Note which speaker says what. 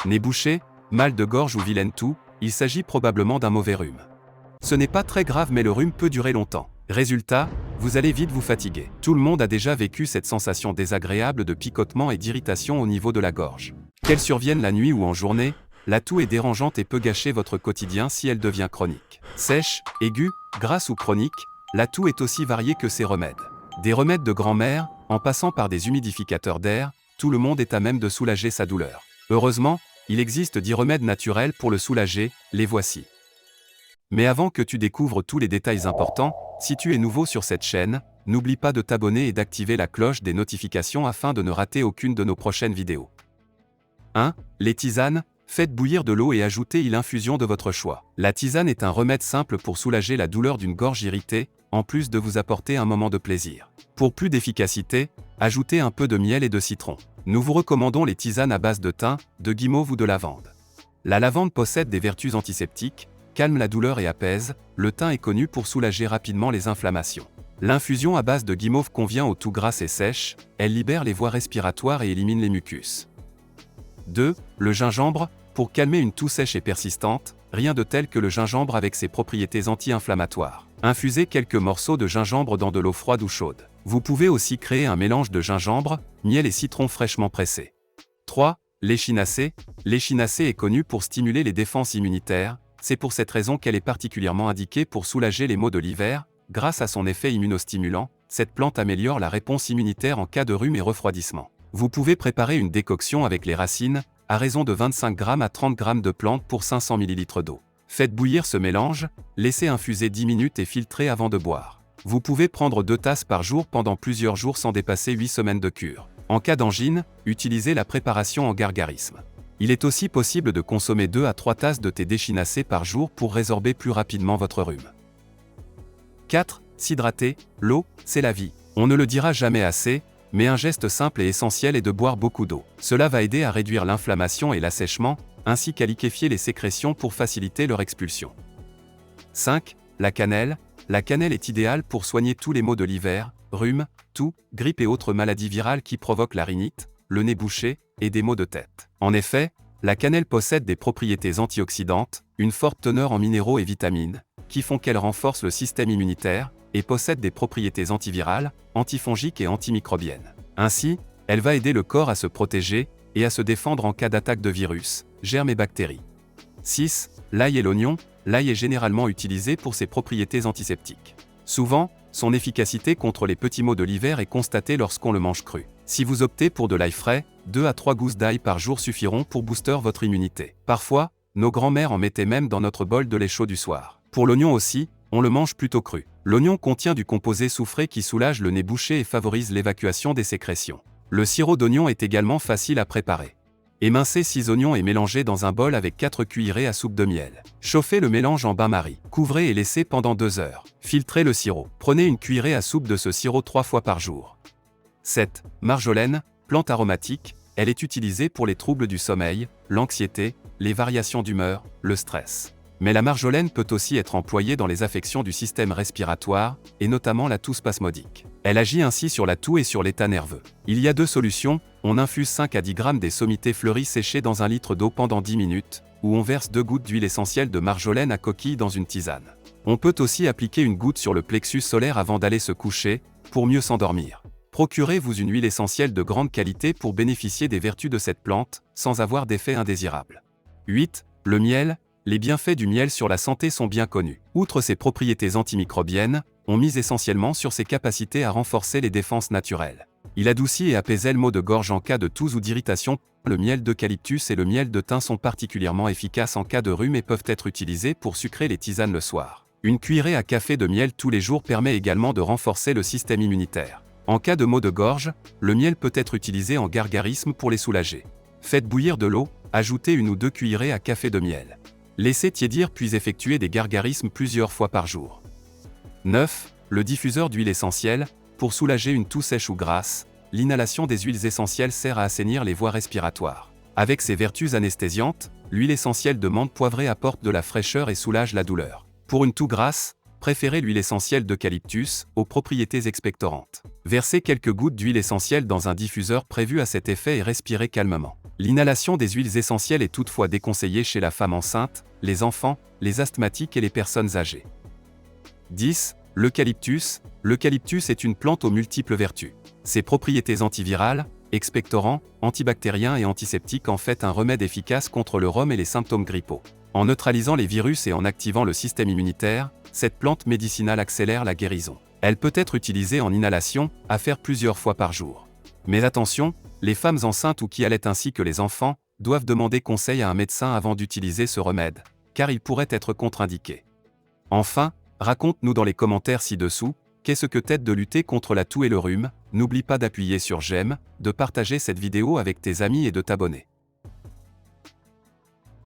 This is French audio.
Speaker 1: Nez bouché, mal de gorge ou vilaine toux, il s'agit probablement d'un mauvais rhume. Ce n'est pas très grave mais le rhume peut durer longtemps. Résultat, vous allez vite vous fatiguer. Tout le monde a déjà vécu cette sensation désagréable de picotement et d'irritation au niveau de la gorge. Qu'elle survienne la nuit ou en journée, la toux est dérangeante et peut gâcher votre quotidien si elle devient chronique. Sèche, aiguë, grasse ou chronique, la toux est aussi variée que ses remèdes. Des remèdes de grand-mère, en passant par des humidificateurs d'air, tout le monde est à même de soulager sa douleur. Heureusement, il existe 10 remèdes naturels pour le soulager, les voici. Mais avant que tu découvres tous les détails importants, si tu es nouveau sur cette chaîne, n'oublie pas de t'abonner et d'activer la cloche des notifications afin de ne rater aucune de nos prochaines vidéos. 1. Les tisanes. Faites bouillir de l'eau et ajoutez-y l'infusion de votre choix. La tisane est un remède simple pour soulager la douleur d'une gorge irritée, en plus de vous apporter un moment de plaisir. Pour plus d'efficacité, ajoutez un peu de miel et de citron. Nous vous recommandons les tisanes à base de thym, de guimauve ou de lavande. La lavande possède des vertus antiseptiques, calme la douleur et apaise, le thym est connu pour soulager rapidement les inflammations. L'infusion à base de guimauve convient aux toux grasses et sèches, elle libère les voies respiratoires et élimine les mucus. 2. Le gingembre. Pour calmer une toux sèche et persistante, rien de tel que le gingembre avec ses propriétés anti-inflammatoires. Infusez quelques morceaux de gingembre dans de l'eau froide ou chaude. Vous pouvez aussi créer un mélange de gingembre, miel et citron fraîchement pressé. 3. L'échinacée. L'échinacée est connue pour stimuler les défenses immunitaires, c'est pour cette raison qu'elle est particulièrement indiquée pour soulager les maux de l'hiver. Grâce à son effet immunostimulant, cette plante améliore la réponse immunitaire en cas de rhume et refroidissement. Vous pouvez préparer une décoction avec les racines, à raison de 25 g à 30 g de plantes pour 500 ml d'eau. Faites bouillir ce mélange, laissez infuser 10 minutes et filtrez avant de boire. Vous pouvez prendre 2 tasses par jour pendant plusieurs jours sans dépasser 8 semaines de cure. En cas d'angine, utilisez la préparation en gargarisme. Il est aussi possible de consommer 2 à 3 tasses de thé d'échinacée par jour pour résorber plus rapidement votre rhume. 4. S'hydrater. L'eau, c'est la vie. On ne le dira jamais assez, mais un geste simple et essentiel est de boire beaucoup d'eau. Cela va aider à réduire l'inflammation et l'assèchement, ainsi qu'à liquéfier les sécrétions pour faciliter leur expulsion. 5. La cannelle. La cannelle est idéale pour soigner tous les maux de l'hiver, rhume, toux, grippe et autres maladies virales qui provoquent la rhinite, le nez bouché et des maux de tête. En effet, la cannelle possède des propriétés antioxydantes, une forte teneur en minéraux et vitamines, qui font qu'elle renforce le système immunitaire, et possède des propriétés antivirales, antifongiques et antimicrobiennes. Ainsi, elle va aider le corps à se protéger et à se défendre en cas d'attaque de virus, germes et bactéries. 6. L'ail et l'oignon. L'ail est généralement utilisé pour ses propriétés antiseptiques. Souvent, son efficacité contre les petits maux de l'hiver est constatée lorsqu'on le mange cru. Si vous optez pour de l'ail frais, 2 à 3 gousses d'ail par jour suffiront pour booster votre immunité. Parfois, nos grands-mères en mettaient même dans notre bol de lait chaud du soir. Pour l'oignon aussi, on le mange plutôt cru. L'oignon contient du composé soufré qui soulage le nez bouché et favorise l'évacuation des sécrétions. Le sirop d'oignon est également facile à préparer. Émincez 6 oignons et mélangez dans un bol avec 4 cuillerées à soupe de miel. Chauffez le mélange en bain-marie. Couvrez et laissez pendant 2 heures. Filtrez le sirop. Prenez une cuillerée à soupe de ce sirop 3 fois par jour. 7. Marjolaine, plante aromatique, elle est utilisée pour les troubles du sommeil, l'anxiété, les variations d'humeur, le stress. Mais la marjolaine peut aussi être employée dans les affections du système respiratoire, et notamment la toux spasmodique. Elle agit ainsi sur la toux et sur l'état nerveux. Il y a 2 solutions, on infuse 5 à 10 g des sommités fleuries séchées dans 1 litre d'eau pendant 10 minutes, ou on verse 2 gouttes d'huile essentielle de marjolaine à coquille dans une tisane. On peut aussi appliquer une goutte sur le plexus solaire avant d'aller se coucher, pour mieux s'endormir. Procurez-vous une huile essentielle de grande qualité pour bénéficier des vertus de cette plante, sans avoir d'effets indésirables. 8. Le miel. Les bienfaits du miel sur la santé sont bien connus. Outre ses propriétés antimicrobiennes, on mise essentiellement sur ses capacités à renforcer les défenses naturelles. Il adoucit et apaisait le maux de gorge en cas de toux ou d'irritation. Le miel d'eucalyptus et le miel de thym sont particulièrement efficaces en cas de rhume et peuvent être utilisés pour sucrer les tisanes le soir. Une cuillerée à café de miel tous les jours permet également de renforcer le système immunitaire. En cas de maux de gorge, le miel peut être utilisé en gargarisme pour les soulager. Faites bouillir de l'eau, ajoutez 1 ou 2 cuillerées à café de miel. Laissez tiédir puis effectuez des gargarismes plusieurs fois par jour. 9. Le diffuseur d'huile essentielle. Pour soulager une toux sèche ou grasse, l'inhalation des huiles essentielles sert à assainir les voies respiratoires. Avec ses vertus anesthésiantes, l'huile essentielle de menthe poivrée apporte de la fraîcheur et soulage la douleur. Pour une toux grasse, préférez l'huile essentielle d'eucalyptus, aux propriétés expectorantes. Versez quelques gouttes d'huile essentielle dans un diffuseur prévu à cet effet et respirez calmement. L'inhalation des huiles essentielles est toutefois déconseillée chez la femme enceinte, les enfants, les asthmatiques et les personnes âgées. 10. L'eucalyptus. L'eucalyptus est une plante aux multiples vertus. Ses propriétés antivirales, expectorants, antibactériens et antiseptiques en fait un remède efficace contre le rhume et les symptômes grippaux. En neutralisant les virus et en activant le système immunitaire, cette plante médicinale accélère la guérison. Elle peut être utilisée en inhalation, à faire plusieurs fois par jour. Mais attention, les femmes enceintes ou qui allaitent ainsi que les enfants, doivent demander conseil à un médecin avant d'utiliser ce remède, car il pourrait être contre-indiqué. Enfin, raconte-nous dans les commentaires ci-dessous, qu'est-ce que t'aide de lutter contre la toux et le rhume. N'oublie pas d'appuyer sur j'aime, de partager cette vidéo avec tes amis et de t'abonner.